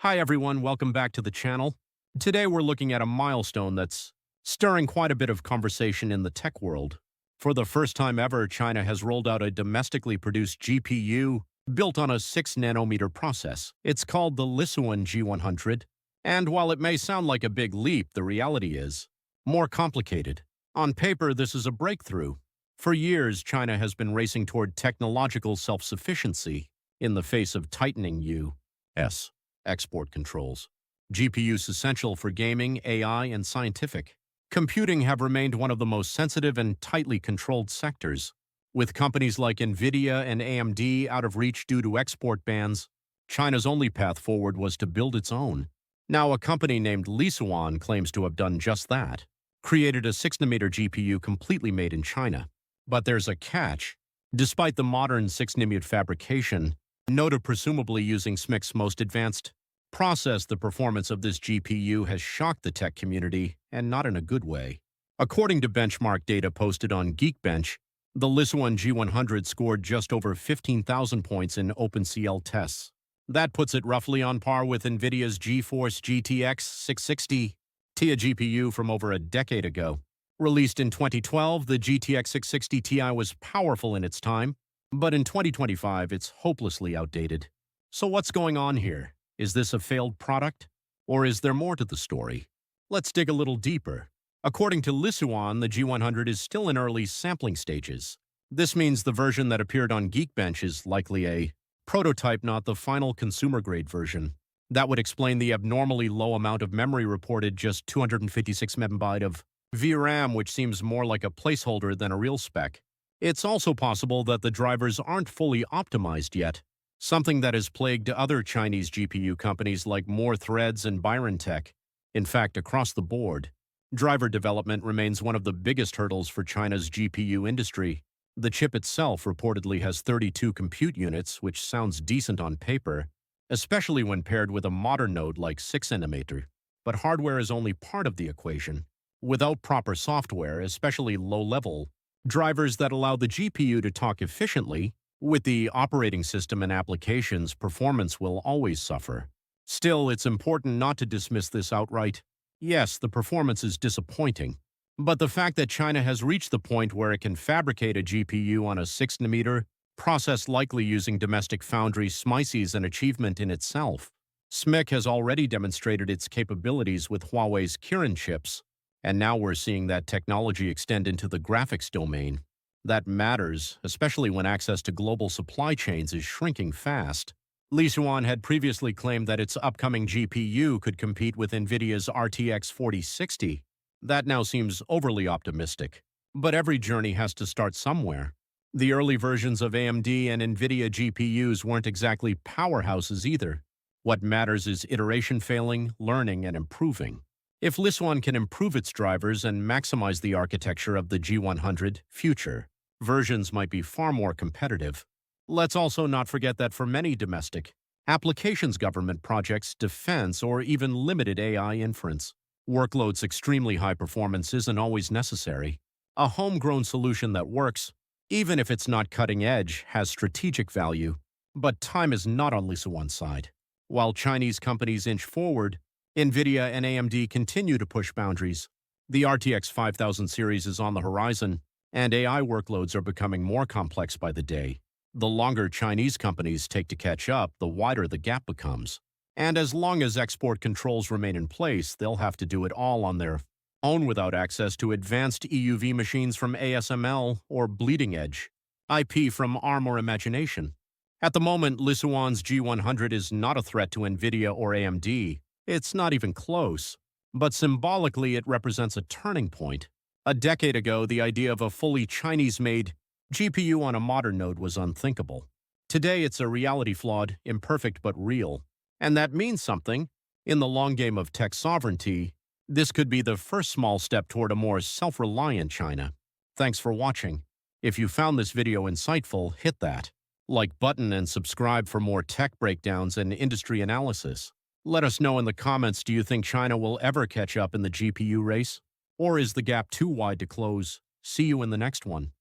Hi everyone, welcome back to the channel. Today we're looking at a milestone that's stirring quite a bit of conversation in the tech world. For the first time ever, China has rolled out a domestically produced GPU built on a 6 nanometer process. It's called the Lisuan G100, and while it may sound like a big leap, the reality is more complicated. On paper, this is a breakthrough. For years, China has been racing toward technological self-sufficiency in the face of tightening U.S. export controls. GPUs essential for gaming, AI, and scientific computing have remained one of the most sensitive and tightly controlled sectors. With companies like NVIDIA and AMD out of reach due to export bans, China's only path forward was to build its own. Now, a company named Lisuan claims to have done just that, created a 6-nanometer GPU completely made in China. But there's a catch. Despite the modern 6-nanometer fabrication, noted presumably using SMIC's most advanced process, the performance of this GPU has shocked the tech community, and not in a good way. According to benchmark data posted on Geekbench, the Lisuan G100 scored just over 15,000 points in OpenCL tests. That puts it roughly on par with NVIDIA's GeForce GTX 660 Ti GPU from over a decade ago. Released in 2012, the GTX 660 Ti was powerful in its time, but in 2025, it's hopelessly outdated. So what's going on here? Is this a failed product? Or is there more to the story? Let's dig a little deeper. According to Lisuan, the G100 is still in early sampling stages. This means the version that appeared on Geekbench is likely a prototype, not the final consumer-grade version. That would explain the abnormally low amount of memory reported, just 256 MB of VRAM, which seems more like a placeholder than a real spec. It's also possible that the drivers aren't fully optimized yet, something that has plagued other Chinese GPU companies like More Threads and ByronTech. In fact, across the board, driver development remains one of the biggest hurdles for China's GPU industry. The chip itself reportedly has 32 compute units, which sounds decent on paper, especially when paired with a modern node like 6nm. But hardware is only part of the equation. Without proper software, especially low-level drivers that allow the GPU to talk efficiently with the operating system and applications, performance will always suffer. Still, it's important not to dismiss this outright. Yes, the performance is disappointing, but the fact that China has reached the point where it can fabricate a GPU on a 6-nanometer process, likely using domestic foundry SMIC, is an achievement in itself. SMIC has already demonstrated its capabilities with Huawei's Kirin chips, and now we're seeing that technology extend into the graphics domain. That matters, especially when access to global supply chains is shrinking fast. Lisuan had previously claimed that its upcoming GPU could compete with NVIDIA's RTX 4060. That now seems overly optimistic. But every journey has to start somewhere. The early versions of AMD and NVIDIA GPUs weren't exactly powerhouses either. What matters is iteration, failing, learning, and improving. If Lisuan can improve its drivers and maximize the architecture of the G100, future versions might be far more competitive. Let's also not forget that for many domestic applications, government projects, defense, or even limited AI inference workloads, extremely high performance isn't always necessary. A homegrown solution that works, even if it's not cutting edge, has strategic value. But time is not on Lisuan's side. While Chinese companies inch forward, NVIDIA and AMD continue to push boundaries. The RTX 5000 series is on the horizon, and AI workloads are becoming more complex by the day. The longer Chinese companies take to catch up, the wider the gap becomes. And as long as export controls remain in place, they'll have to do it all on their own without access to advanced EUV machines from ASML or bleeding-edge IP from ARM or Imagination. At the moment, Lisuan's G100 is not a threat to NVIDIA or AMD. It's not even close. But symbolically, it represents a turning point. A decade ago, the idea of a fully Chinese-made GPU on a modern node was unthinkable. Today, it's a reality, flawed, imperfect, but real. And that means something. In the long game of tech sovereignty, this could be the first small step toward a more self-reliant China. Thanks for watching. If you found this video insightful, hit that like button and subscribe for more tech breakdowns and industry analysis. Let us know in the comments, do you think China will ever catch up in the GPU race? Or is the gap too wide to close? See you in the next one.